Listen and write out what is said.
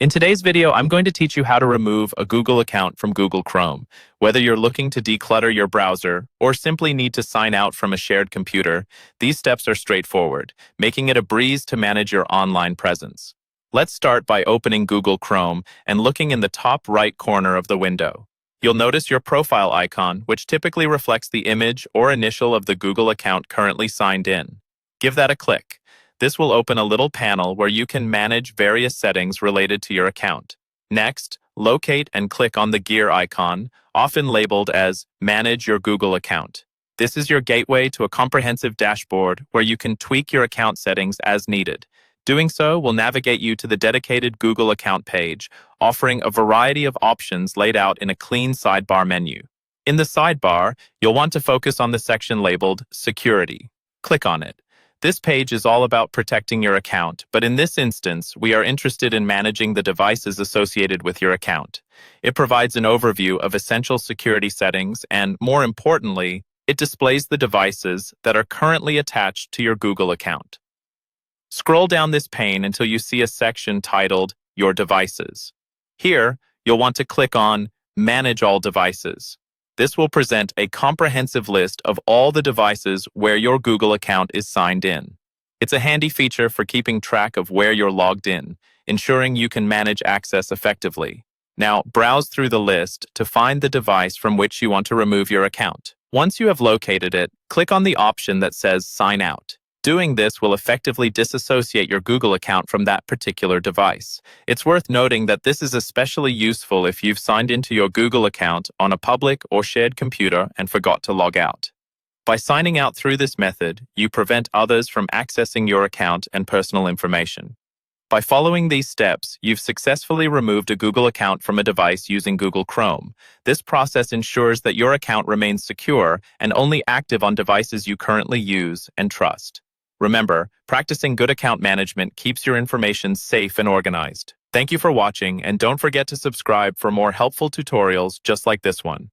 In today's video, I'm going to teach you how to remove a Google account from Google Chrome. Whether you're looking to declutter your browser or simply need to sign out from a shared computer, these steps are straightforward, making it a breeze to manage your online presence. Let's start by opening Google Chrome and looking in the top right corner of the window. You'll notice your profile icon, which typically reflects the image or initial of the Google account currently signed in. Give that a click. This will open a little panel where you can manage various settings related to your account. Next, locate and click on the gear icon, often labeled as Manage Your Google Account. This is your gateway to a comprehensive dashboard where you can tweak your account settings as needed. Doing so will navigate you to the dedicated Google account page, offering a variety of options laid out in a clean sidebar menu. In the sidebar, you'll want to focus on the section labeled Security. Click on it. This page is all about protecting your account, but in this instance, we are interested in managing the devices associated with your account. It provides an overview of essential security settings and, more importantly, it displays the devices that are currently attached to your Google account. Scroll down this pane until you see a section titled Your Devices. Here, you'll want to click on Manage All Devices. This will present a comprehensive list of all the devices where your Google account is signed in. It's a handy feature for keeping track of where you're logged in, ensuring you can manage access effectively. Now, browse through the list to find the device from which you want to remove your account. Once you have located it, click on the option that says Sign Out. Doing this will effectively disassociate your Google account from that particular device. It's worth noting that this is especially useful if you've signed into your Google account on a public or shared computer and forgot to log out. By signing out through this method, you prevent others from accessing your account and personal information. By following these steps, you've successfully removed a Google account from a device using Google Chrome. This process ensures that your account remains secure and only active on devices you currently use and trust. Remember, practicing good account management keeps your information safe and organized. Thank you for watching, and don't forget to subscribe for more helpful tutorials just like this one.